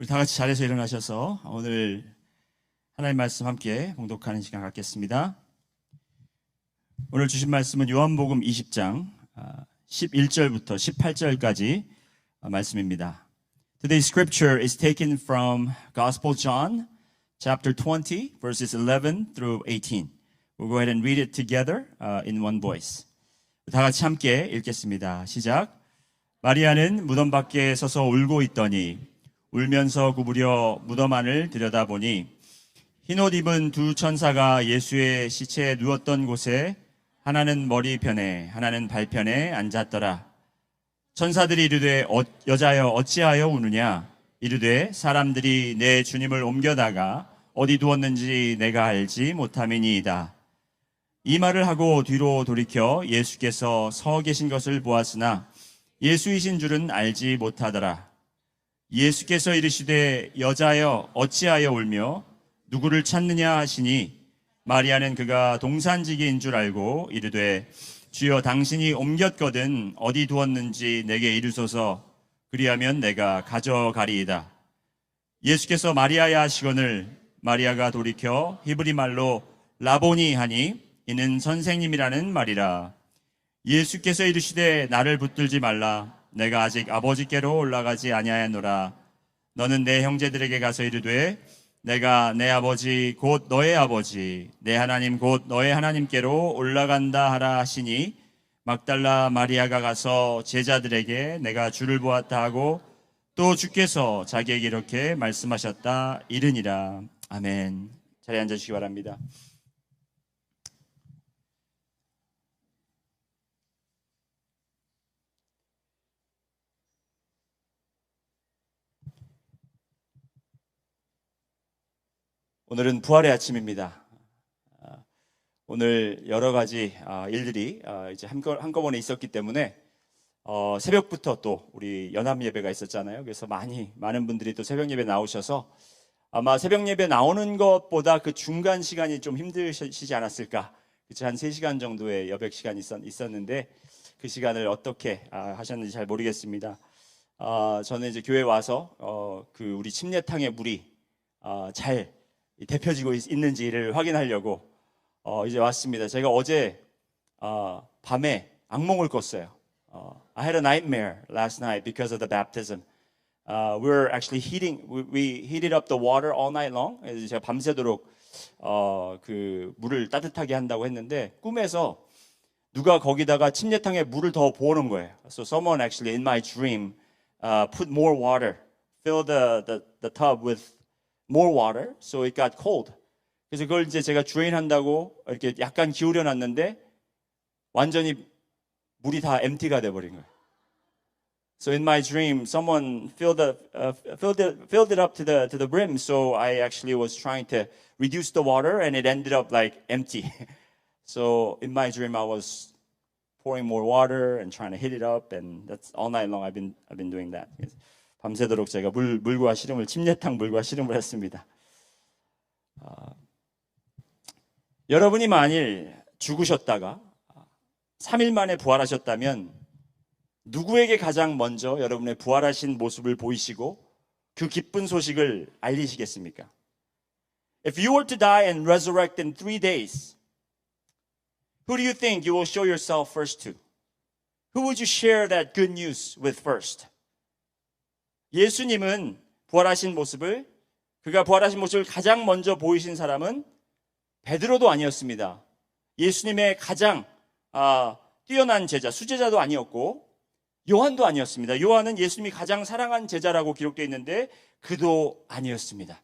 우리 다 같이 자리에서 일어나셔서 오늘 하나님의 말씀 함께 봉독하는 시간 갖겠습니다. 오늘 주신 말씀은 요한복음 20장 11절부터 18절까지 말씀입니다. Today's scripture is taken from Gospel John chapter 20 verses 11 through 18. We'll go ahead and read it together in one voice. 다 같이 함께 읽겠습니다. 시작. 마리아는 무덤 밖에 서서 울고 있더니 울면서 구부려 무덤 안을 들여다보니 흰옷 입은 두 천사가 예수의 시체에 누웠던 곳에 하나는 머리편에 하나는 발편에 앉았더라. 천사들이 이르되 여자여 어찌하여 우느냐? 이르되 사람들이 내 주님을 옮겨다가 어디 두었는지 내가 알지 못함이니이다. 이 말을 하고 뒤로 돌이켜 예수께서 서 계신 것을 보았으나 예수이신 줄은 알지 못하더라. 예수께서 이르시되 여자여 어찌하여 울며 누구를 찾느냐 하시니 마리아는 그가 동산지기인 줄 알고 이르되 주여 당신이 옮겼거든 어디 두었는지 내게 이르소서 그리하면 내가 가져가리이다. 예수께서 마리아야 하시거늘 마리아가 돌이켜 히브리 말로 라보니 하니 이는 선생님이라는 말이라. 예수께서 이르시되 나를 붙들지 말라. 내가 아직 아버지께로 올라가지 아니하였노라. 너는 내 형제들에게 가서 이르되 내가 내 아버지 곧 너의 아버지 내 하나님 곧 너의 하나님께로 올라간다 하라 하시니 막달라 마리아가 가서 제자들에게 내가 주를 보았다 하고 또 주께서 자기에게 이렇게 말씀하셨다 이르니라. 아멘. 자리에 앉아주시기 바랍니다. 오늘은 부활의 아침입니다. 오늘 여러 가지 일들이 이제 한꺼번에 있었기 때문에 새벽부터 또 우리 연합 예배가 있었잖아요. 그래서 많은 분들이 또 새벽 예배 나오셔서 아마 새벽 예배 나오는 것보다 그 중간 시간이 좀 힘드시지 않았을까. 그치, 한 3시간 정도의 여백 시간이 있었는데 그 시간을 어떻게 하셨는지 잘 모르겠습니다. 저는 이제 교회 와서 그 우리 침례탕의 물이 잘 데펴지고 있는지를 확인하려고 이제 왔습니다. 제가 어제 밤에 악몽을 꿨어요. I had a nightmare last night because of the baptism. We were actually we heated up the water all night long. 그래서 제가 밤새도록 그 물을 따뜻하게 한다고 했는데 꿈에서 누가 거기다가 침례탕에 물을 더 부어놓은 거예요. So someone actually in my dream put more water, fill the tub with more water, so it got cold. 그래서 그걸 이제 제가 drain한다고 이렇게 약간 기울여 놨는데 완전히 물이 다 empty가 돼 버린 거예요. So in my dream, someone filled it up to the brim. So I actually was trying to reduce the water, and it ended up like empty. So in my dream, I was pouring more water and trying to heat it up, and that's all night long. I've been doing that. 밤새도록 제가 물과 씨름을 침례탕 물과 씨름을 했습니다. 여러분이 만일 죽으셨다가 3일 만에 부활하셨다면 누구에게 가장 먼저 여러분의 부활하신 모습을 보이시고 그 기쁜 소식을 알리시겠습니까? If you were to die and resurrect in 3 days, who do you think you will show yourself first to? Who would you share that good news with first? 예수님은 그가 부활하신 모습을 가장 먼저 보이신 사람은 베드로도 아니었습니다. 예수님의 가장 뛰어난 제자, 수제자도 아니었고 요한도 아니었습니다. 요한은 예수님이 가장 사랑한 제자라고 기록되어 있는데 그도 아니었습니다.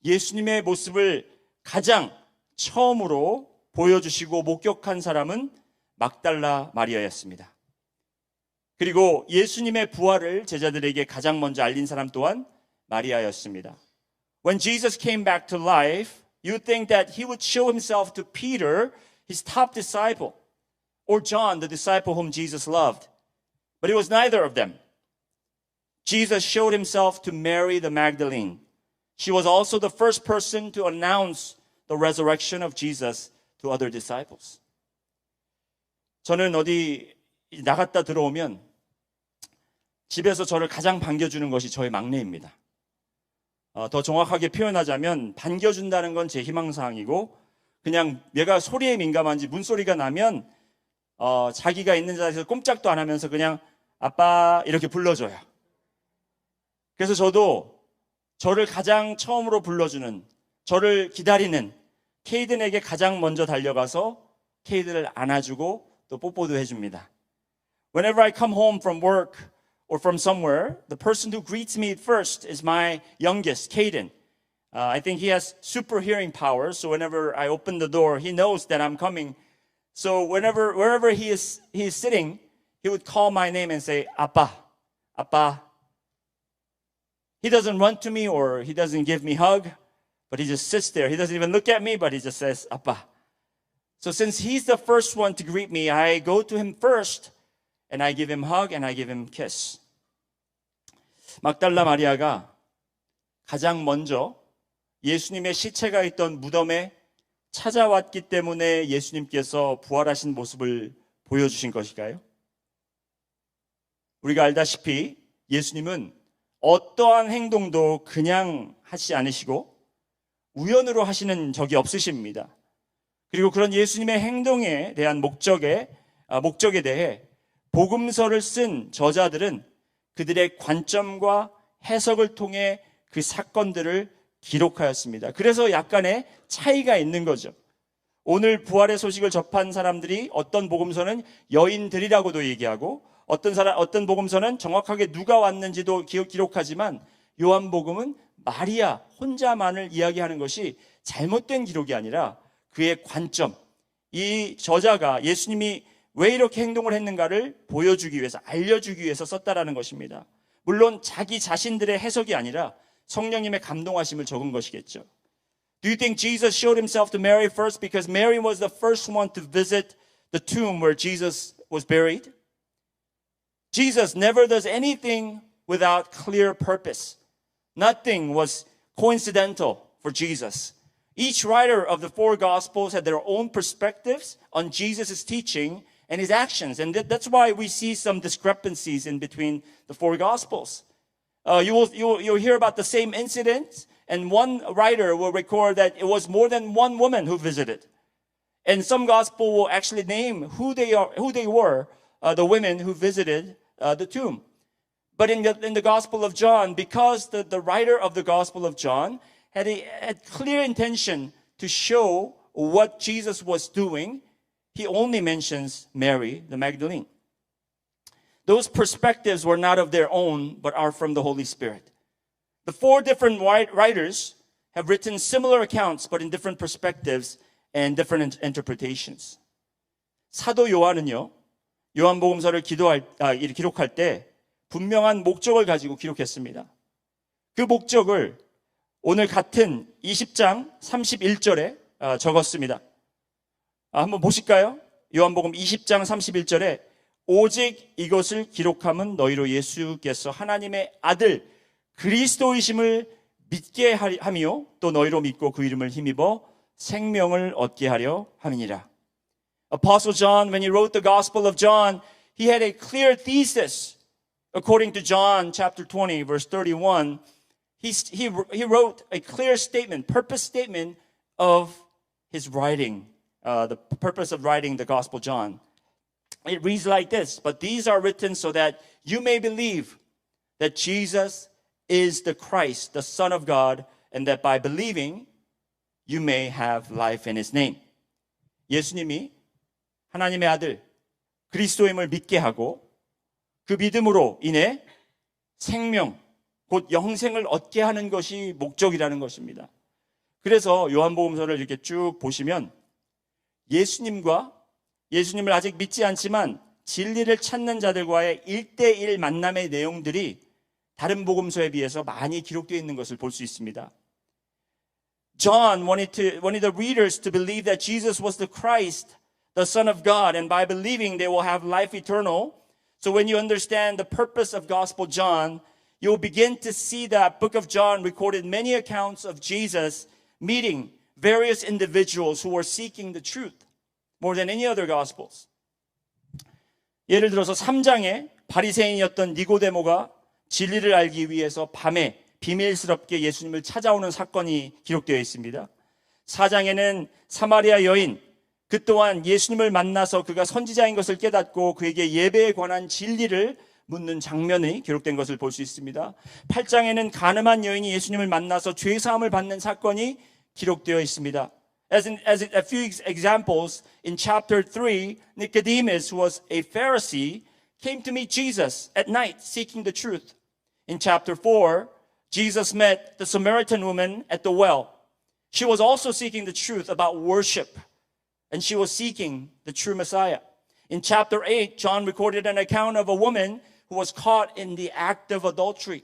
예수님의 모습을 가장 처음으로 보여주시고 목격한 사람은 막달라 마리아였습니다. 그리고 예수님의 부활을 제자들에게 가장 먼저 알린 사람 또한 마리아였습니다. When Jesus came back to life, you think that he would show himself to Peter, his top disciple, or John, the disciple whom Jesus loved. But it was neither of them. Jesus showed himself to Mary the Magdalene. She was also the first person to announce the resurrection of Jesus to other disciples. 저는 어디 나갔다 들어오면 집에서 저를 가장 반겨주는 것이 저의 막내입니다. 더 정확하게 표현하자면 반겨준다는 건 제 희망사항이고, 그냥 얘가 소리에 민감한지 문소리가 나면 자기가 있는 자리에서 꼼짝도 안 하면서 그냥 아빠 이렇게 불러줘요. 그래서 저도 저를 가장 처음으로 불러주는, 저를 기다리는 케이든에게 가장 먼저 달려가서 케이든을 안아주고 또 뽀뽀도 해줍니다. Whenever I come home from work or from somewhere, the person who greets me first is my youngest, Caden. I think he has super hearing powers, so whenever I open the door, he knows that I'm coming. So wherever he is sitting, he would call my name and say, 아빠, 아빠. He doesn't run to me or he doesn't give me a hug, but he just sits there. He doesn't even look at me, but he just says, 아빠. So since he's the first one to greet me, I go to him first and I give him a hug and I give him a kiss. 막달라 마리아가 가장 먼저 예수님의 시체가 있던 무덤에 찾아왔기 때문에 예수님께서 부활하신 모습을 보여주신 것일까요? 우리가 알다시피 예수님은 어떠한 행동도 그냥 하지 않으시고 우연으로 하시는 적이 없으십니다. 그리고 그런 예수님의 행동에 대한 목적에 대해 복음서를 쓴 저자들은 그들의 관점과 해석을 통해 그 사건들을 기록하였습니다. 그래서 약간의 차이가 있는 거죠. 오늘 부활의 소식을 접한 사람들이 어떤 복음서는 여인들이라고도 얘기하고 어떤 복음서는 정확하게 누가 왔는지도 기록하지만 요한복음은 마리아 혼자만을 이야기하는 것이 잘못된 기록이 아니라 그의 관점, 이 저자가 예수님이 왜 이렇게 행동을 했는가를 보여주기 위해서, 알려주기 위해서 썼다라는 것입니다. 물론 자기 자신들의 해석이 아니라 성령님의 감동하심을 적은 것이겠죠. Do you think Jesus showed himself to Mary first because Mary was the first one to visit the tomb where Jesus was buried? Jesus never does anything without clear purpose. Nothing was coincidental for Jesus. Each writer of the four Gospels had their own perspectives on Jesus' teaching and his actions. And that's why we see some discrepancies in between the four Gospels. You'll hear about the same incident, and one writer will record that it was more than one woman who visited. And some gospel will actually name who they were, the women who visited the tomb. But in the Gospel of John, because the writer of the Gospel of John had clear intention to show what Jesus was doing, he only mentions Mary the Magdalene. Those perspectives were not of their own, but are from the Holy Spirit. The four different writers have written similar accounts, but in different perspectives and different interpretations. 사도 요한은요, 요한복음서를 기록할 때 분명한 목적을 가지고 기록했습니다. 그 목적을 오늘 같은 20장 31절에 적었습니다. 한번 보실까요? 요한복음 20장 31절에 오직 이것을 기록함은 너희로 예수께서 하나님의 아들 그리스도이심을 믿게 하며 또 너희로 믿고 그 이름을 힘입어 생명을 얻게 하려 함이니라. Apostle John, when he wrote the Gospel of John, he had a clear thesis. According to John chapter 20, verse 31, he wrote a clear statement, purpose statement of his writing, the purpose of writing the Gospel John. It reads like this, but these are written so that you may believe that Jesus is the Christ, the Son of God, and that by believing you may have life in his name. 예수님이 하나님의 아들 그리스도임을 믿게 하고 그 믿음으로 인해 생명, 곧 영생을 얻게 하는 것이 목적이라는 것입니다. 그래서 요한복음서를 이렇게 쭉 보시면 예수님을 아직 믿지 않지만 진리를 찾는 자들과의 1대1 만남의 내용들이 다른 복음서에 비해서 많이 기록되어 있는 것을 볼 수 있습니다. John wanted the readers to believe that Jesus was the Christ, the Son of God, and by believing they will have life eternal. So when you understand the purpose of Gospel John, you'll begin to see that book of John recorded many accounts of Jesus meeting various individuals who were seeking the truth more than any other Gospels. 예를 들어서 3장에 바리새인이었던 니고데모가 진리를 알기 위해서 밤에 비밀스럽게 예수님을 찾아오는 사건이 기록되어 있습니다. 4장에는 사마리아 여인, 그 또한 예수님을 만나서 그가 선지자인 것을 깨닫고 그에게 예배에 관한 진리를 묻는 장면이 기록된 것을 볼 수 있습니다. 8장에는 가늠한 여인이 예수님을 만나서 죄사함을 받는 사건이 기록되어 있습니다. As a few examples, in chapter 3, Nicodemus, who was a Pharisee, came to meet Jesus at night seeking the truth. In chapter 4, Jesus met the Samaritan woman at the well. She was also seeking the truth about worship, and she was seeking the true Messiah. In chapter 8, John recorded an account of a woman who was caught in the act of adultery.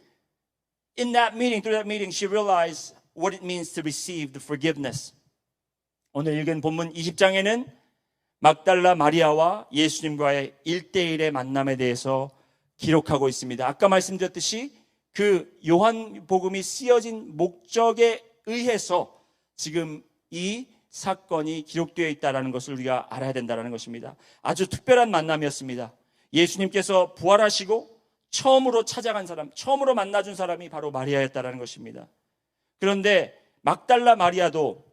Through that meeting, she realized what it means to receive the forgiveness. 오늘 읽은 본문 20장에는 막달라 마리아와 예수님과의 1대1의 만남에 대해서 기록하고 있습니다. 아까 말씀드렸듯이 그 요한복음이 쓰여진 목적에 의해서 지금 이 사건이 기록되어 있다는 것을 우리가 알아야 된다는 것입니다. 아주 특별한 만남이었습니다. 예수님께서 부활하시고 처음으로 찾아간 사람, 처음으로 만나준 사람이 바로 마리아였다는 것입니다. 그런데 막달라 마리아도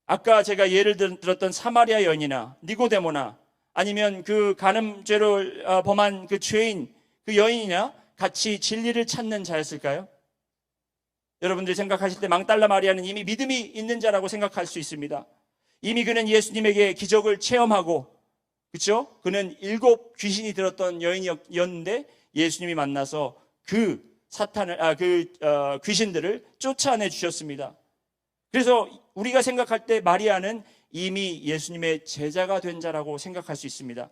아까 제가 예를 들었던 사마리아 여인이나 니고데모나 아니면 그 간음죄를 범한 그 죄인, 그 여인이나 같이 진리를 찾는 자였을까요? 여러분들이 생각하실 때 막달라 마리아는 이미 믿음이 있는 자라고 생각할 수 있습니다. 이미 그는 예수님에게 기적을 체험하고, 그렇죠? 그는 7 귀신이 들었던 여인이었는데 예수님이 만나서 그 귀신들을 쫓아내 주셨습니다. 그래서 우리가 생각할 때 마리아는 이미 예수님의 제자가 된 자라고 생각할 수 있습니다.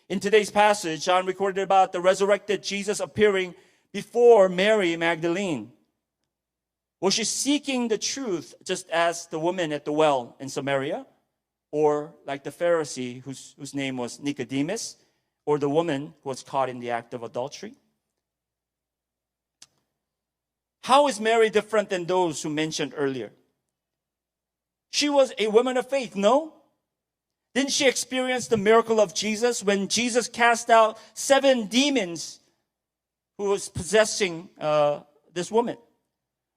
In today's passage, John recorded about the resurrected Jesus appearing before Mary Magdalene. Was she seeking the truth just as the woman at the well in Samaria? Or like the Pharisee whose name was Nicodemus? Or the woman who was caught in the act of adultery? How is Mary different than those who mentioned earlier? She was a woman of faith, no? Didn't she experience the miracle of Jesus when Jesus cast out 7 demons who was possessing this woman?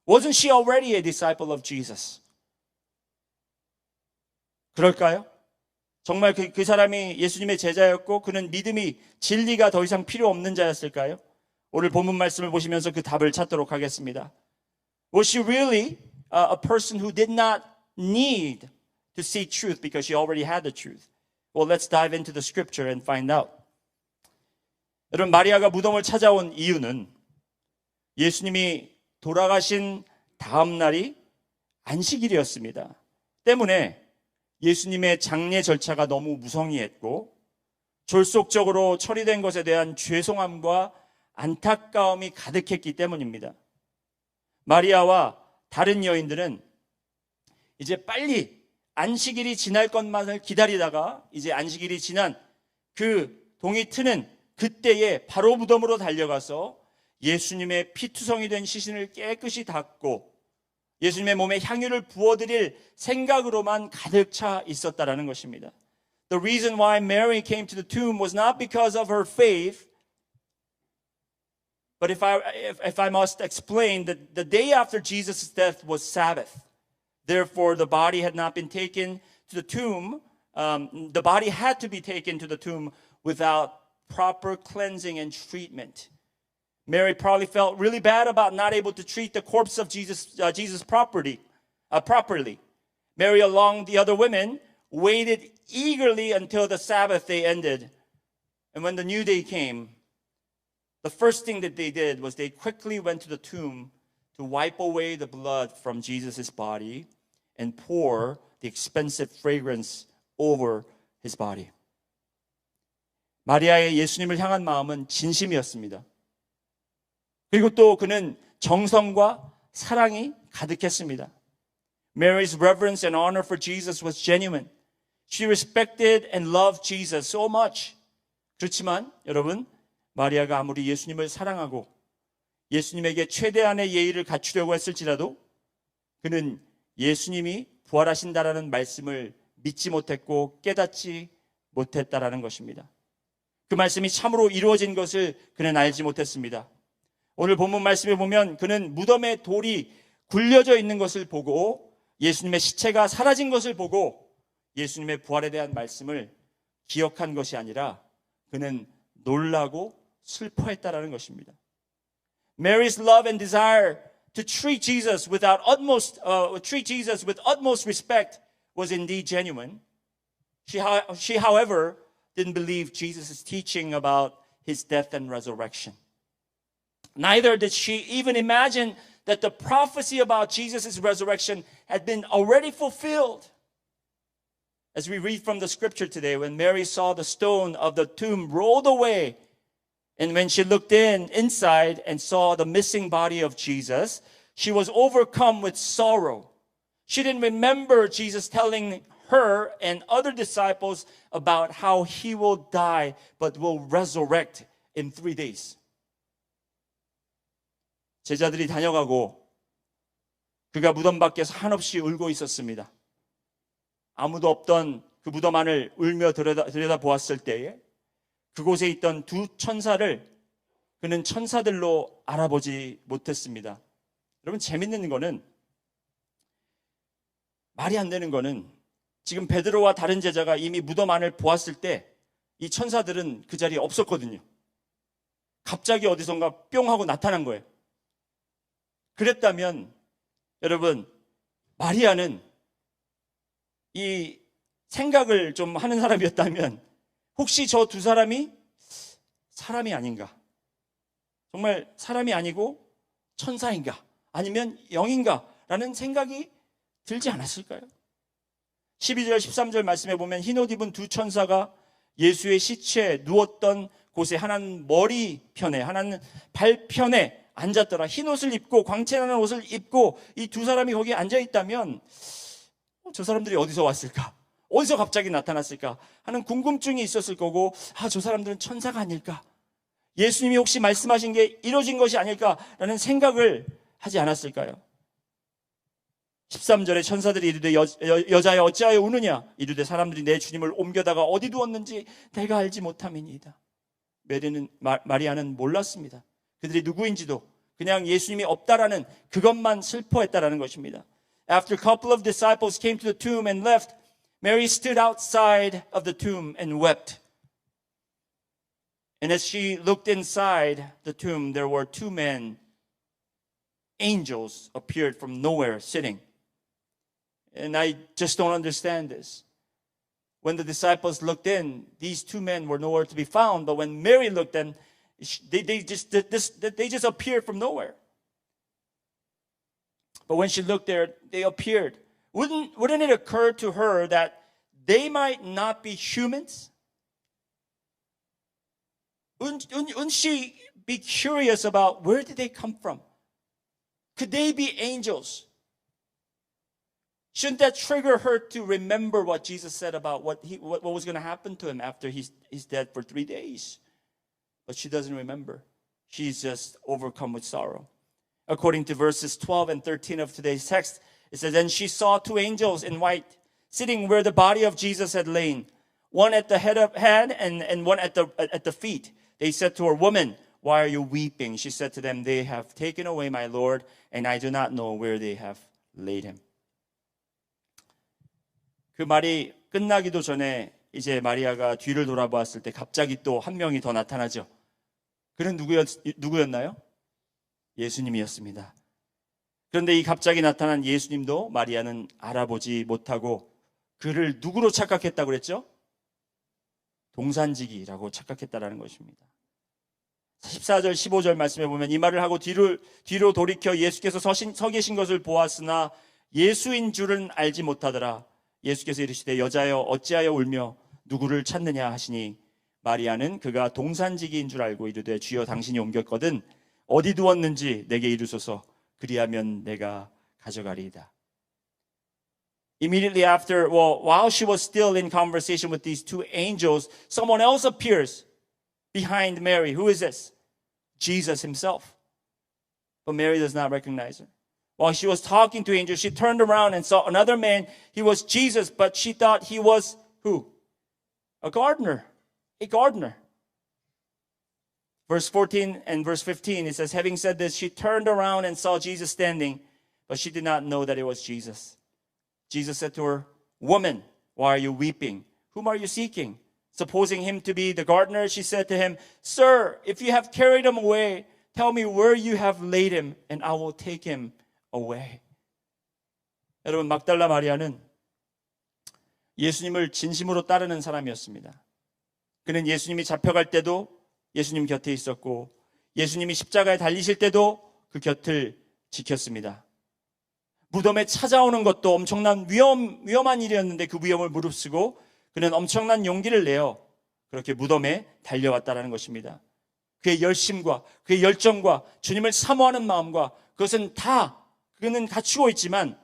Wasn't she already a disciple of Jesus? 그럴까요? 정말 그 사람이 예수님의 제자였고 그는 믿음이 진리가 더 이상 필요 없는 자였을까요? 오늘 본문 말씀을 보시면서 그 답을 찾도록 하겠습니다. Was she really a person who did not need to seek truth because she already had the truth? Well, let's dive into the scripture and find out. 여러분, 마리아가 무덤을 찾아온 이유는 예수님이 돌아가신 다음 날이 안식일이었습니다. 때문에 예수님의 장례 절차가 너무 무성의했고 졸속적으로 처리된 것에 대한 죄송함과 안타까움이 가득했기 때문입니다. 마리아와 다른 여인들은 이제 빨리 안식일이 지날 것만을 기다리다가 이제 안식일이 지난 그 동이 트는 그때에 바로 무덤으로 달려가서 예수님의 피투성이 된 시신을 깨끗이 닦고 예수님의 몸에 향유를 부어드릴 생각으로만 가득 차 있었다라는 것입니다. The reason why Mary came to the tomb was not because of her faith, but if I must explain, the day after Jesus' death was Sabbath. Therefore, the body had not been taken to the tomb. The body had to be taken to the tomb without proper cleansing and treatment. Mary probably felt really bad about not able to treat the corpse of Jesus properly. Mary, along the other women, waited eagerly until the Sabbath day ended. And when the new day came, the first thing that they did was they quickly went to the tomb to wipe away the blood from Jesus' body and pour the expensive fragrance over his body. 마리아의 예수님을 향한 마음은 진심이었습니다. 그리고 또 그는 정성과 사랑이 가득했습니다. Mary's reverence and honor for Jesus was genuine. She respected and loved Jesus so much. 그렇지만 여러분, 마리아가 아무리 예수님을 사랑하고 예수님에게 최대한의 예의를 갖추려고 했을지라도 그는 예수님이 부활하신다라는 말씀을 믿지 못했고 깨닫지 못했다라는 것입니다. 그 말씀이 참으로 이루어진 것을 그는 알지 못했습니다. 오늘 본문 말씀에 보면 그는 무덤에 돌이 굴려져 있는 것을 보고 예수님의 시체가 사라진 것을 보고 예수님의 부활에 대한 말씀을 기억한 것이 아니라 그는 놀라고 슬퍼했다라는 것입니다. Mary's love and desire to treat Jesus with utmost respect was indeed genuine. She, however, didn't believe Jesus' teaching about his death and resurrection. Neither did she even imagine that the prophecy about Jesus' resurrection had been already fulfilled. As we read from the scripture today, when Mary saw the stone of the tomb rolled away, and when she looked inside and saw the missing body of Jesus, she was overcome with sorrow. She didn't remember Jesus telling her and other disciples about how he will die but will resurrect in 3 days. 제자들이 다녀가고 그가 무덤 밖에서 한없이 울고 있었습니다. 아무도 없던 그 무덤 안을 울며 들여다보았을 때에 그곳에 있던 두 천사를 그는 천사들로 알아보지 못했습니다. 여러분, 재밌는 거는, 말이 안 되는 거는 지금 베드로와 다른 제자가 이미 무덤 안을 보았을 때 이 천사들은 그 자리에 없었거든요. 갑자기 어디선가 뿅 하고 나타난 거예요. 그랬다면 여러분, 마리아는 이 생각을 좀 하는 사람이었다면 혹시 저 두 사람이 사람이 아닌가? 정말 사람이 아니고 천사인가? 아니면 영인가? 라는 생각이 들지 않았을까요? 12절 13절 말씀에 보면 흰옷 입은 두 천사가 예수의 시체에 누웠던 곳에 하나는 머리편에 하나는 발편에 앉았더라. 흰옷을 입고 광채나는 옷을 입고 이 두 사람이 거기에 앉아있다면 저 사람들이 어디서 왔을까? 어디서 갑자기 나타났을까? 하는 궁금증이 있었을 거고, 저 사람들은 천사가 아닐까? 예수님이 혹시 말씀하신 게 이루어진 것이 아닐까라는 생각을 하지 않았을까요? 13절에 천사들이 이르되 여자여 어찌하여 우느냐? 이르되 사람들이 내 주님을 옮겨다가 어디 두었는지 내가 알지 못함이니이다. 마리아는 몰랐습니다. 그들이 누구인지도, 그냥 예수님이 없다라는 그것만 슬퍼했다라는 것입니다. After a couple of disciples came to the tomb and left, Mary stood outside of the tomb and wept. And as she looked inside the tomb, there were two men, angels, appeared from nowhere sitting. And I just don't understand this. When the disciples looked in, these two men were nowhere to be found. But when Mary looked in, they just appeared from nowhere. But when she looked there, they appeared. Wouldn't it occur to her that they might not be humans? Wouldn't she be curious about where did they come from? Could they be angels? Shouldn't that trigger her to remember what Jesus said about what was going to happen to him after he's dead for 3 days? But she doesn't remember. She's just overcome with sorrow. According to verses 12 and 13 of today's text, it says, "And she saw two angels in white, sitting where the body of Jesus had lain, one at the head and one at the feet. They said to her, 'Woman, why are you weeping?' She said to them, 'They have taken away my Lord, and I do not know where they have laid him.'" 그 말이 끝나기도 전에 이제 마리아가 뒤를 돌아보았을 때 갑자기 또 한 명이 더 나타나죠. 그는 누구였나요? 예수님이었습니다. 그런데 이 갑자기 나타난 예수님도 마리아는 알아보지 못하고 그를 누구로 착각했다고 그랬죠? 동산지기라고 착각했다라는 것입니다. 14절 15절 말씀해 보면 이 말을 하고 뒤로 돌이켜 예수께서 서 계신 것을 보았으나 예수인 줄은 알지 못하더라. 예수께서 이르시되 여자여 어찌하여 울며 누구를 찾느냐 하시니 마리아는 그가 동산지기인 줄 알고 이르되 주여 당신이 옮겼거든 어디 두었는지 내게 이르소서 그리하면 내가 가져가리이다. Immediately after, while she was still in conversation with these two angels, someone else appears behind Mary. Who is this? Jesus himself. But Mary does not recognize her. While she was talking to angels, she turned around and saw another man. He was Jesus, but she thought he was who? A gardener. Verse 14 and verse 15, it says, having said this, she turned around and saw Jesus standing, but she did not know that it was Jesus. Jesus said to her, woman, why are you weeping? Whom are you seeking? Supposing him to be the gardener, she said to him, sir, if you have carried him away, tell me where you have laid him, and I will take him away. 여러분, 막달라 마리아는 예수님을 진심으로 따르는 사람이었습니다. 그는 예수님이 잡혀갈 때도 예수님 곁에 있었고 예수님이 십자가에 달리실 때도 그 곁을 지켰습니다. 무덤에 찾아오는 것도 엄청난 위험한 일이었는데 그 위험을 무릅쓰고 그는 엄청난 용기를 내어 그렇게 무덤에 달려왔다는 것입니다. 그의 열심과 그의 열정과 주님을 사모하는 마음과 그것은 다 그는 갖추고 있지만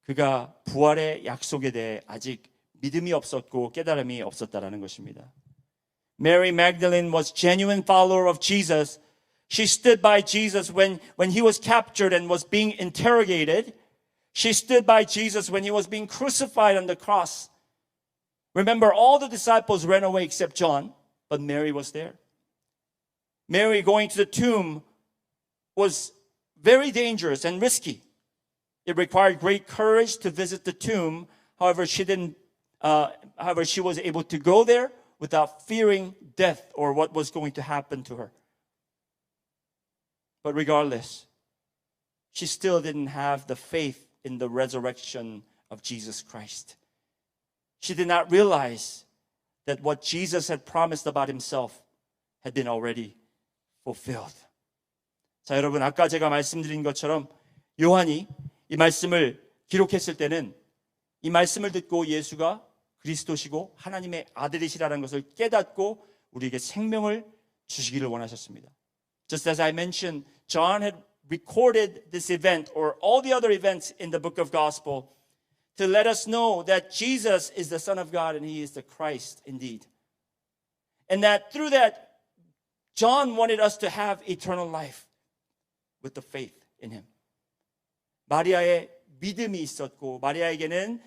그가 부활의 약속에 대해 아직 믿음이 없었고 깨달음이 없었다는 것입니다. Mary Magdalene was genuine follower of Jesus. She stood by Jesus when he was captured and was being interrogated. She stood by Jesus when he was being crucified on the cross. Remember, all the disciples ran away except John, but Mary was there. Mary going to the tomb was very dangerous and risky. It required great courage to visit the tomb. However, she was able to go there without fearing death or what was going to happen to her. But regardless, she still didn't have the faith in the resurrection of Jesus Christ. She did not realize that what Jesus had promised about himself had been already fulfilled. 자, 여러분, 아까 제가 말씀드린 것처럼 요한이 이 말씀을 기록했을 때는 이 말씀을 듣고 예수가 그리스도시고 하나님의 아들이시라는 것을 깨닫고 우리에게 생명을 주시기를 원하셨습니다. Just as I mentioned, John had recorded this event or all the other events in the book of Gospel to let us know that Jesus is the Son of God and he is the Christ indeed. And that through that, John wanted us to have eternal life with the faith in him. 마리아의 믿음이 있었고 마리아에게는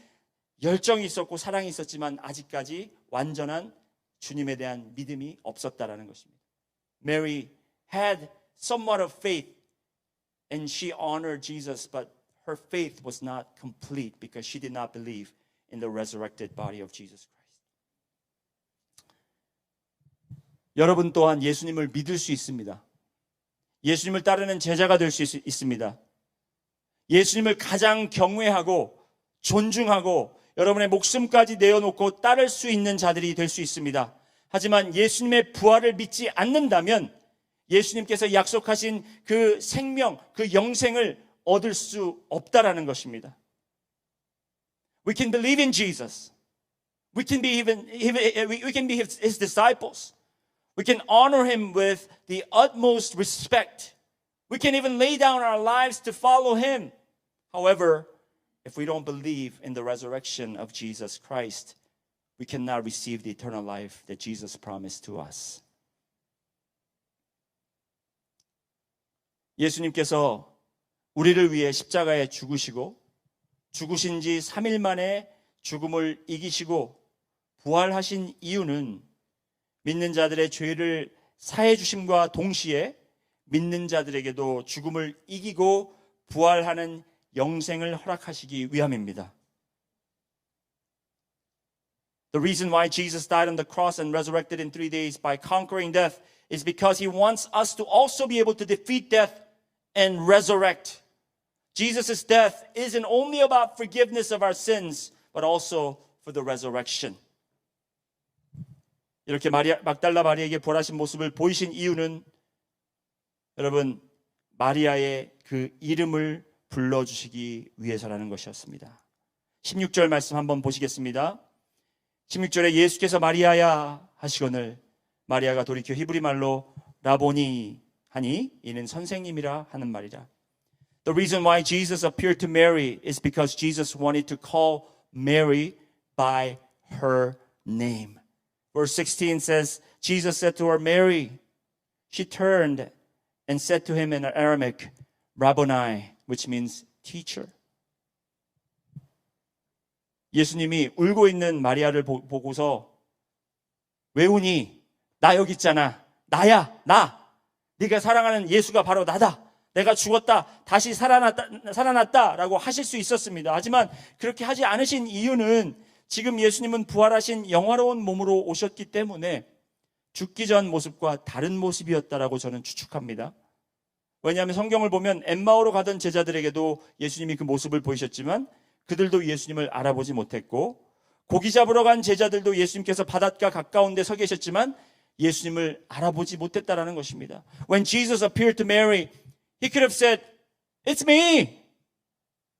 열정이 있었고 사랑이 있었지만 아직까지 완전한 주님에 대한 믿음이 없었다라는 것입니다. Mary had somewhat of faith and she honored Jesus, but her faith was not complete because she did not believe in the resurrected body of Jesus Christ. 여러분 또한 예수님을 믿을 수 있습니다. 예수님을 따르는 제자가 될 수 있습니다. 예수님을 가장 경외하고 존중하고 여러분의 목숨까지 내어놓고 따를 수 있는 자들이 될 수 있습니다. 하지만 예수님의 부활을 믿지 않는다면 예수님께서 약속하신 그 생명, 그 영생을 얻을 수 없다라는 것입니다. We can believe in Jesus. We can be his disciples. We can honor him with the utmost respect. We can even lay down our lives to follow him. However, if we don't believe in the resurrection of Jesus Christ, we cannot receive the eternal life that Jesus promised to us. 예수님께서 우리를 위해 십자가에 죽으시고 죽으신 지 3일 만에 죽음을 이기시고 부활하신 이유는 믿는 자들의 죄를 사해 주심과 동시에 믿는 자들에게도 죽음을 이기고 부활하는 영생을 허락하시기 위함입니다. The reason why Jesus died on the cross and resurrected in 3 days by conquering death is because he wants us to also be able to defeat death and resurrect. Jesus' death isn't only about forgiveness of our sins, but also for the resurrection. 이렇게 막달라 마리아에게 부활하신 모습을 보이신 이유는 여러분 마리아의 그 이름을 불러주시기 위해서라는 것이었습니다. 16절 말씀 한번 보시겠습니다. 16절에 예수께서 마리아야 하시거늘 마리아가 돌이켜 히브리 말로 라보니 하니 이는 선생님이라 하는 말이라. The reason why Jesus appeared to Mary is because Jesus wanted to call Mary by her name. Verse 16 says, Jesus said to her, Mary. She turned and said to him in Aramaic, Rabboni, which means teacher. 예수님이 울고 있는 마리아를 보고서 왜 우니? 나 여기 있잖아 나야, 나. 네가 사랑하는 예수가 바로 나다. 내가 죽었다, 다시 살아났다라고 하실 수 있었습니다. 하지만 그렇게 하지 않으신 이유는 지금 예수님은 부활하신 영화로운 몸으로 오셨기 때문에 죽기 전 모습과 다른 모습이었다라고 저는 추측합니다. 왜냐하면 성경을 보면 엠마오로 가던 제자들에게도 예수님이 그 모습을 보이셨지만 그들도 예수님을 알아보지 못했고, 고기 잡으러 간 제자들도 예수님께서 바닷가 가까운 데 서 계셨지만 예수님을 알아보지 못했다라는 것입니다. When Jesus appeared to Mary, he could have said, "It's me.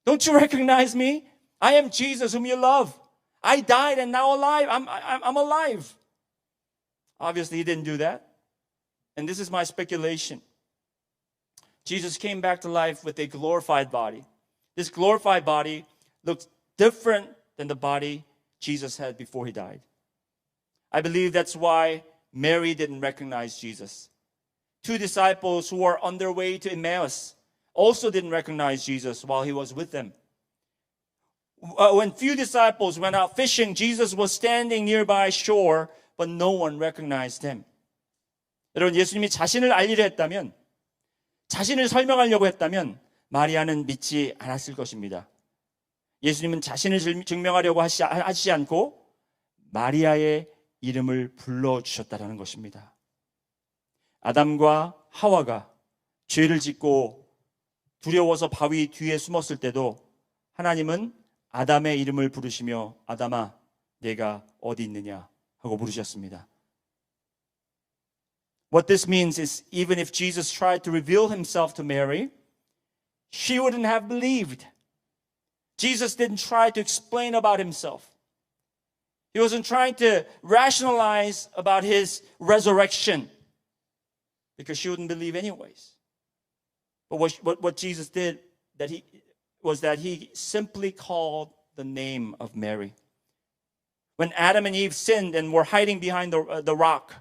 Don't you recognize me? I am Jesus whom you love. I died and now alive. I'm alive." Obviously, he didn't do that. And this is my speculation. Jesus came back to life with a glorified body. This glorified body looks different than the body Jesus had before he died. I believe that's why Mary didn't recognize Jesus. Two disciples who were on their way to Emmaus also didn't recognize Jesus while he was with them. When few disciples went out fishing, Jesus was standing nearby shore, but no one recognized him. 여러분, 예수님이 자신을 알리려 했다면, 자신을 설명하려고 했다면 마리아는 믿지 않았을 것입니다. 예수님은 자신을 증명하려고 하시지 않고 마리아의 이름을 불러주셨다는 것입니다. 아담과 하와가 죄를 짓고 두려워서 바위 뒤에 숨었을 때도 하나님은 아담의 이름을 부르시며 아담아, 내가 어디 있느냐 하고 부르셨습니다. What this means is even if Jesus tried to reveal himself to Mary, she wouldn't have believed. Jesus didn't try to explain about himself. He wasn't trying to rationalize about his resurrection because she wouldn't believe anyways. But what Jesus did was that he simply called the name of Mary. When Adam and Eve sinned and were hiding behind the rock,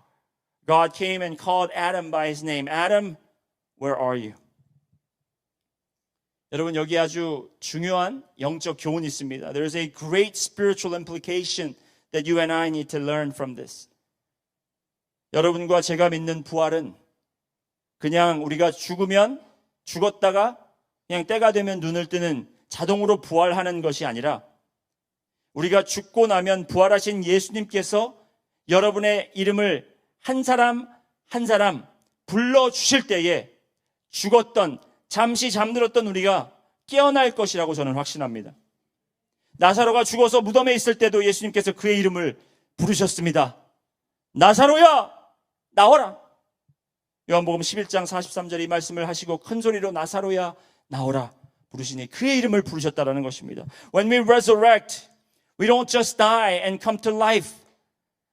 God came and called Adam by his name. Adam, where are you? 여러분, 여기 아주 중요한 영적 교훈이 있습니다. There is a great spiritual implication that you and I need to learn from this. 여러분과 제가 믿는 부활은 그냥 우리가 죽었다가 그냥 때가 되면 눈을 뜨는 자동으로 부활하는 것이 아니라 우리가 죽고 나면 부활하신 예수님께서 여러분의 이름을 한 사람 한 사람 불러주실 때에 죽었던, 잠시 잠들었던 우리가 깨어날 것이라고 저는 확신합니다. 나사로가 죽어서 무덤에 있을 때도 예수님께서 그의 이름을 부르셨습니다. 나사로야, 나오라. 요한복음 11장 43절 이 말씀을 하시고 큰 소리로 나사로야, 나오라 부르시니 그의 이름을 부르셨다라는 것입니다. When we resurrect, we don't just die and come to life.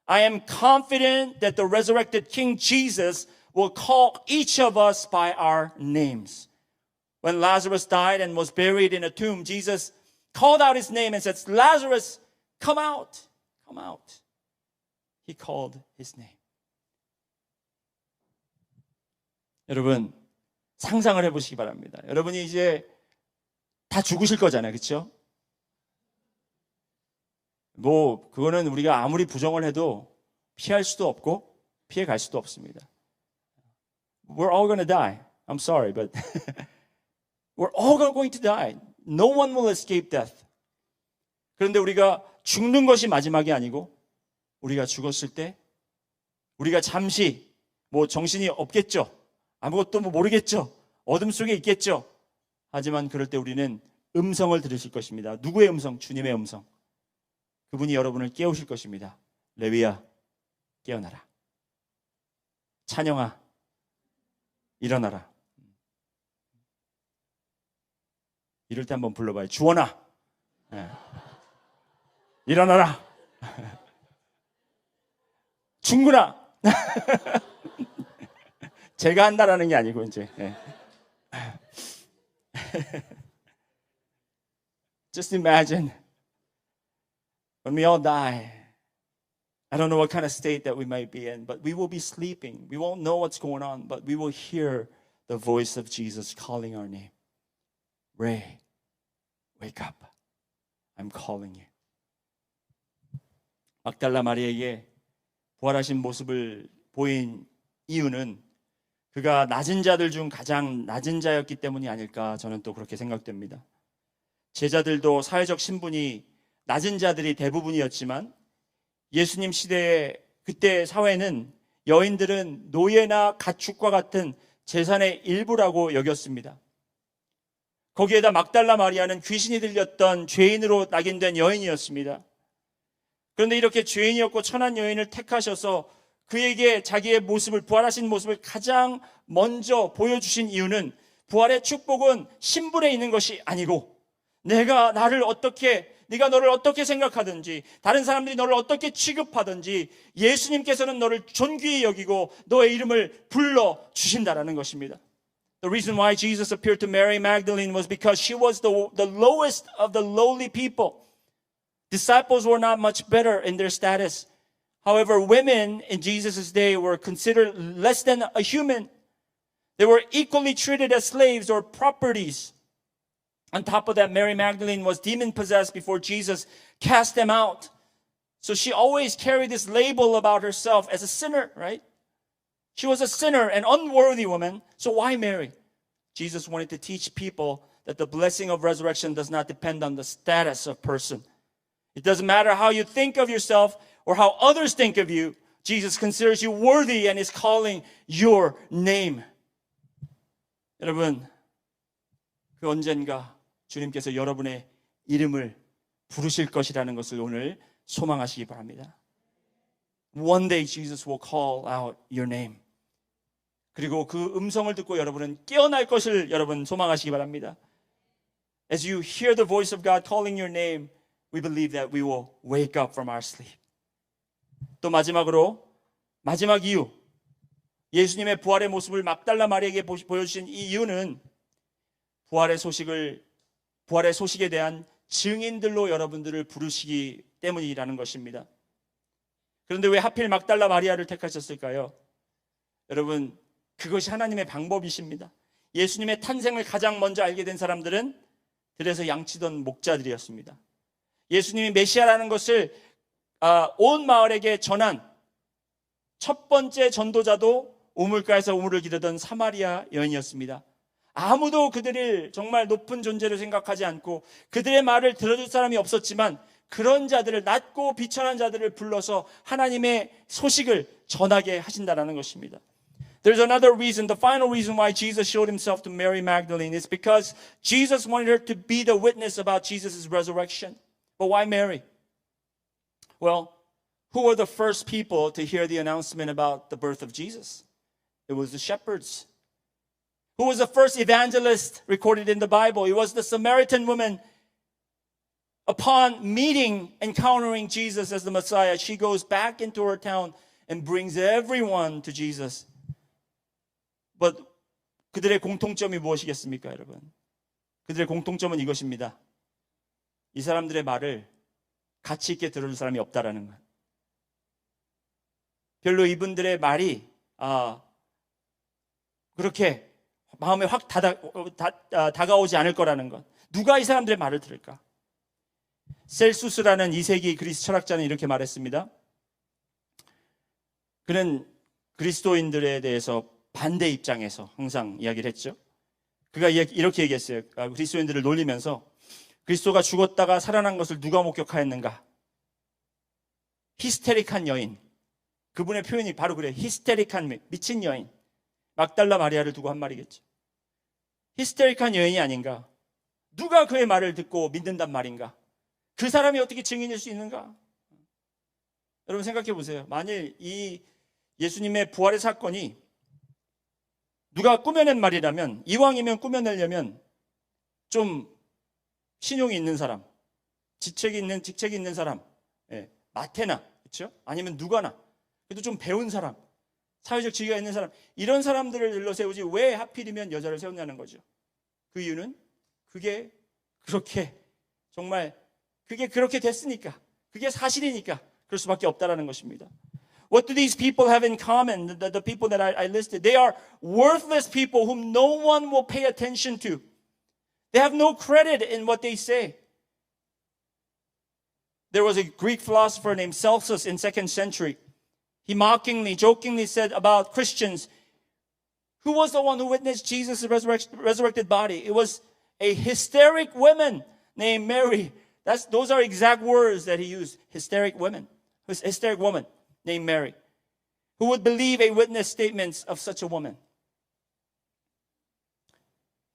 I am confident that the resurrected King Jesus will call each of us by our names. When Lazarus died and was buried in a tomb, Jesus called out his name and said, "Lazarus, come out, come out." He called his name. 여러분, 상상을 해보시기 바랍니다. 여러분이 이제 다 죽으실 거잖아요, 그렇죠? 그거는 우리가 아무리 부정을 해도 피할 수도 없고 피해 갈 수도 없습니다. We're all going to die. I'm sorry, but we're all going to die. No one will escape death. 그런데 우리가 죽는 것이 마지막이 아니고 우리가 죽었을 때 우리가 잠시 정신이 없겠죠. 아무것도 모르겠죠. 어둠 속에 있겠죠. 하지만 그럴 때 우리는 음성을 들으실 것입니다. 누구의 음성? 주님의 음성. 그분이 여러분을 깨우실 것입니다. 레위야, 깨어나라. 찬영아, 일어나라. 이럴 때 한번 불러봐요. 주원아, 네. 일어나라. 중구나. 제가 한다라는 게 아니고 이제. 네. Just imagine when we all die. I don't know what kind of state that we might be in, but we will be sleeping. We won't know what's going on, but we will hear the voice of Jesus calling our name. Ray, wake up. I'm calling you. 막달라 마리아에게 부활하신 모습을 보인 이유는 그가 낮은 자들 중 가장 낮은 자였기 때문이 아닐까 저는 또 그렇게 생각됩니다. 제자들도 사회적 신분이 낮은 자들이 대부분이었지만 예수님 시대에 그때 사회는 여인들은 노예나 가축과 같은 재산의 일부라고 여겼습니다. 거기에다 막달라 마리아는 귀신이 들렸던 죄인으로 낙인된 여인이었습니다. 그런데 이렇게 죄인이었고 천한 여인을 택하셔서 그에게 자기의 모습을, 부활하신 모습을 가장 먼저 보여주신 이유는 부활의 축복은 신분에 있는 것이 아니고 네가 너를 어떻게 생각하든지 다른 사람들이 너를 어떻게 취급하든지 예수님께서는 너를 존귀히 여기고 너의 이름을 불러주신다라는 것입니다. The reason why Jesus appeared to Mary Magdalene was because she was the lowest of the lowly people. Disciples were not much better in their status. However, women in Jesus' day were considered less than a human. They were equally treated as slaves or properties. On top of that, Mary Magdalene was demon-possessed before Jesus cast them out. So she always carried this label about herself as a sinner, right? She was a sinner, an unworthy woman. So why Mary? Jesus wanted to teach people that the blessing of resurrection does not depend on the status of person. It doesn't matter how you think of yourself or how others think of you. Jesus considers you worthy and is calling your name. 여러분, 그 언젠가 주님께서 여러분의 이름을 부르실 것이라는 것을 오늘 소망하시기 바랍니다. One day Jesus will call out your name. 그리고 그 음성을 듣고 여러분은 깨어날 것을 여러분 소망하시기 바랍니다. As you hear the voice of God calling your name, we believe that we will wake up from our sleep. 또 마지막으로 마지막 이유, 예수님의 부활의 모습을 막달라 마리아에게 보여주신 이 이유는 부활의 소식에 대한 증인들로 여러분들을 부르시기 때문이라는 것입니다. 그런데 왜 하필 막달라 마리아를 택하셨을까요? 여러분, 그것이 하나님의 방법이십니다. 예수님의 탄생을 가장 먼저 알게 된 사람들은 들에서 양치던 목자들이었습니다. 예수님이 메시아라는 것을 온 마을에게 전한 첫 번째 전도자도 우물가에서 우물을 기르던 사마리아 여인이었습니다. 아무도 그들을 정말 높은 존재로 생각하지 않고 그들의 말을 들어줄 사람이 없었지만 그런 자들을, 낮고 비천한 자들을 불러서 하나님의 소식을 전하게 하신다는 것입니다. There's another reason, the final reason why Jesus showed himself to Mary Magdalene is because Jesus wanted her to be the witness about Jesus' resurrection. But why Mary? Well, who were the first people to hear the announcement about the birth of Jesus? It was the shepherds. Who was the first evangelist recorded in the Bible? It was the Samaritan woman. Upon encountering Jesus as the Messiah, she goes back into her town and brings everyone to Jesus. But 그들의 공통점이 무엇이겠습니까, 여러분? 그들의 공통점은 이것입니다. 이 사람들의 말을 가치 있게 들어줄 사람이 없다라는 것. 별로 이분들의 말이 그렇게 마음에 확 다가오지 않을 거라는 것. 누가 이 사람들의 말을 들을까? 셀수스라는 2세기 그리스 철학자는 이렇게 말했습니다. 그는 그리스도인들에 대해서 반대 입장에서 항상 이야기를 했죠. 그가 이렇게 얘기했어요. 그리스도인들을 놀리면서 그리스도가 죽었다가 살아난 것을 누가 목격하였는가? 히스테릭한 여인. 그분의 표현이 바로 그래요. 히스테릭한 미친 여인. 막달라 마리아를 두고 한 말이겠죠. 히스테릭한 여인이 아닌가? 누가 그의 말을 듣고 믿는단 말인가? 그 사람이 어떻게 증인일 수 있는가? 여러분 생각해 보세요. 만일 이 예수님의 부활의 사건이 누가 꾸며낸 말이라면, 이왕이면 꾸며내려면 좀 신용이 있는 사람, 직책이 있는 사람, 마태나, 그렇죠? 아니면 누가나, 그래도 좀 배운 사람, 사회적 지위가 있는 사람, 이런 사람들을 들러 세우지 왜 하필이면 여자를 세웠냐는 거죠. 그 이유는 그게 그렇게 정말 그게 그렇게 됐으니까, 그게 사실이니까 그럴 수밖에 없다라는 것입니다. What do these people have in common? The people that I listed, they are worthless people whom no one will pay attention to. They have no credit in what they say. There was a Greek philosopher named Celsus in 2nd century. he mockingly, jokingly said about Christians, who was the one who witnessed Jesus' resurrected body? It was a hysteric woman named Mary. Those are exact words that he used. Hysteric woman named Mary. Who would believe a witness statements of such a woman?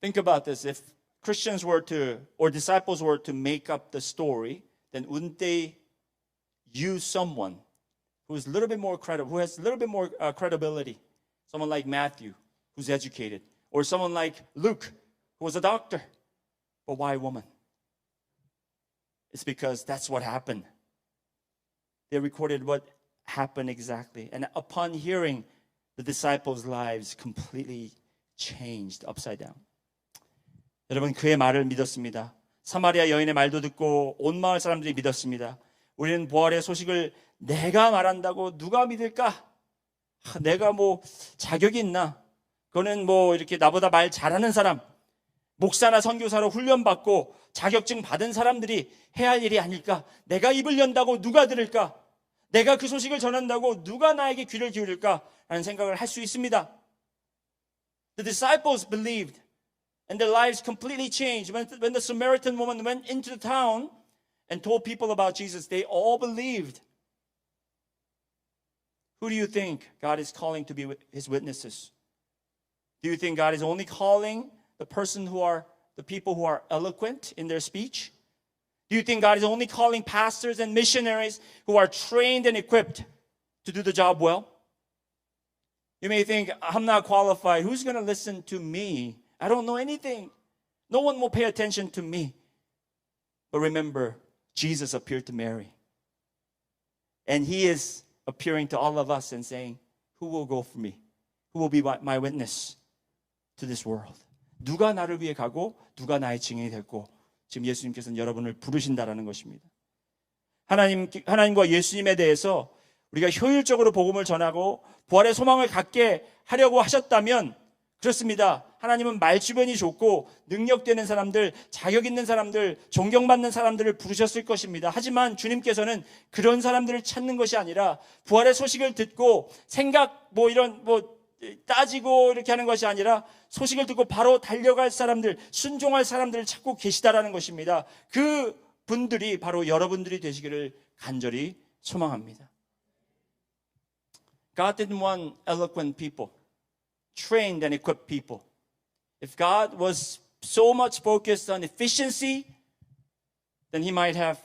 Think about this. If Christians were to, or disciples were to make up the story, then wouldn't they use someone who's a little bit more credible, who has a little bit more credibility? Someone like Matthew, who's educated, or someone like Luke, who was a doctor. But why a woman? It's because that's what happened. They recorded what happened exactly. And upon hearing, the disciples' lives completely changed upside down. 여러분, 그의 말을 믿었습니다. 사마리아 여인의 말도 듣고 온 마을 사람들이 믿었습니다. 우리는 부활의 소식을 내가 말한다고 누가 믿을까? 내가 뭐 자격이 있나? 그거는 뭐 이렇게 나보다 말 잘하는 사람, 목사나 선교사로 훈련받고 자격증 받은 사람들이 해야 할 일이 아닐까? 내가 입을 연다고 누가 들을까? 내가 그 소식을 전한다고 누가 나에게 귀를 기울일까? 라는 생각을 할 수 있습니다. The disciples believed and their lives completely changed. When the Samaritan woman went into the town and told people about Jesus, they all believed. Who do you think God is calling to be his witnesses? Do you think God is only calling the people who are eloquent in their speech? Do you think God is only calling pastors and missionaries who are trained and equipped to do the job well? You may think, I'm not qualified. Who's going to listen to me? I don't know anything. No one will pay attention to me. But remember, Jesus appeared to Mary. And he is appearing to all of us and saying, who will go for me? Who will be my witness to this world? 누가 나를 위해 가고 누가 나의 증인이 됐고, 지금 예수님께서는 여러분을 부르신다라는 것입니다. 하나님과 예수님에 대해서 우리가 효율적으로 복음을 전하고 부활의 소망을 갖게 하려고 하셨다면 그렇습니다. 하나님은 말주변이 좋고 능력되는 사람들, 자격 있는 사람들, 존경받는 사람들을 부르셨을 것입니다. 하지만 주님께서는 그런 사람들을 찾는 것이 아니라 부활의 소식을 듣고 생각 따지고 이렇게 하는 것이 아니라 소식을 듣고 바로 달려갈 사람들, 순종할 사람들을 찾고 계시다라는 것입니다. 그 분들이 바로 여러분들이 되시기를 간절히 소망합니다. God didn't want eloquent people, trained and equipped people. If God was so much focused on efficiency, then he might have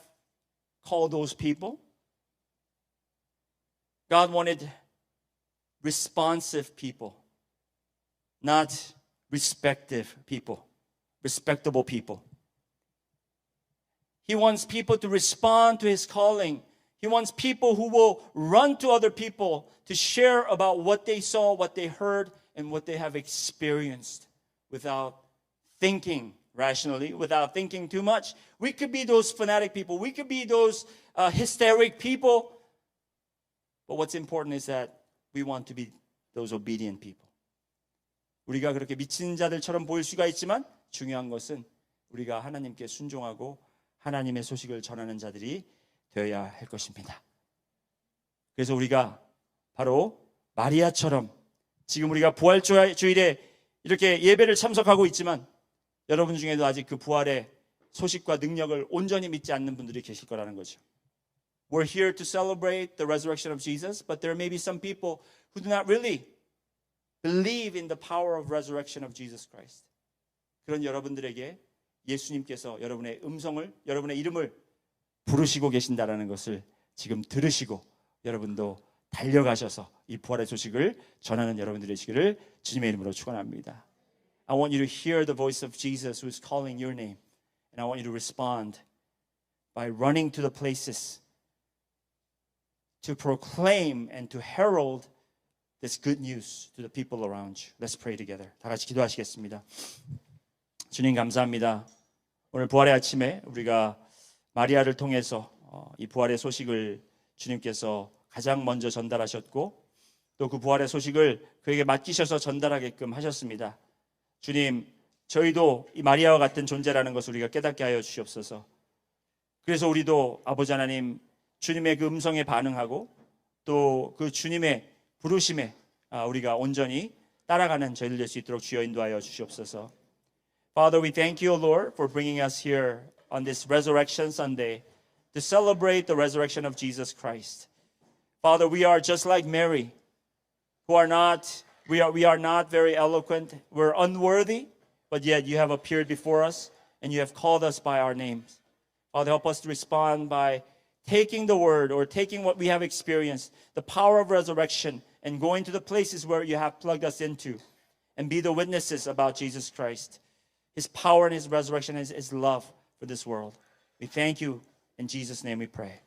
called those people. God wanted responsive people, not respectable people. He wants people to respond to his calling. He wants people who will run to other people to share about what they saw, what they heard, and what they have experienced without thinking rationally, without thinking too much. We could be those fanatic people. We could be those hysteric people. But what's important is that we want to be those obedient people. 우리가 그렇게 미친 자들처럼 보일 수가 있지만 중요한 것은 우리가 하나님께 순종하고 하나님의 소식을 전하는 자들이 되어야 할 것입니다. 그래서 우리가 바로 마리아처럼 지금 우리가 부활주일에 이렇게 예배를 참석하고 있지만 여러분 중에도 아직 그 부활의 소식과 능력을 온전히 믿지 않는 분들이 계실 거라는 거죠. We're here to celebrate the resurrection of Jesus, but there may be some people who do not really believe in the power of resurrection of Jesus Christ. 그런 여러분들에게 예수님께서 여러분의 음성을, 여러분의 이름을 부르시고 계신다라는 것을 지금 들으시고 여러분도 달려가셔서 이 부활의 소식을 전하는 여러분들이 되시기를 주님의 이름으로 축원합니다. I want you to hear the voice of Jesus who is calling your name. And I want you to respond by running to the places to proclaim and to herald this good news to the people around you. Let's pray together. 다 같이 기도하시겠습니다. 주님 감사합니다. 오늘 부활의 아침에 우리가 마리아를 통해서 이 부활의 소식을 주님께서 가장 먼저 전달하셨고 또 그 부활의 소식을 그에게 맡기셔서 전달하게끔 하셨습니다. 주님, 저희도 이 마리아와 같은 존재라는 것을 우리가 깨닫게 하여 주시옵소서. 그래서 우리도 아버지 하나님 주님의 그 음성에 반응하고 또 그 주님의 부르심에 우리가 온전히 따라가는 저희들 될 수 있도록 주여 인도하여 주시옵소서. Father, we thank you, Lord, for bringing us here on this Resurrection Sunday to celebrate the resurrection of Jesus Christ. Father, we are just like Mary, who are not, we are not very eloquent. We're unworthy, but yet you have appeared before us and you have called us by our names. Father, help us to respond by taking the word or taking what we have experienced, the power of resurrection, and going to the places where you have plugged us into and be the witnesses about Jesus Christ, his power and his resurrection, his love for this world. We thank you. In Jesus' name we pray.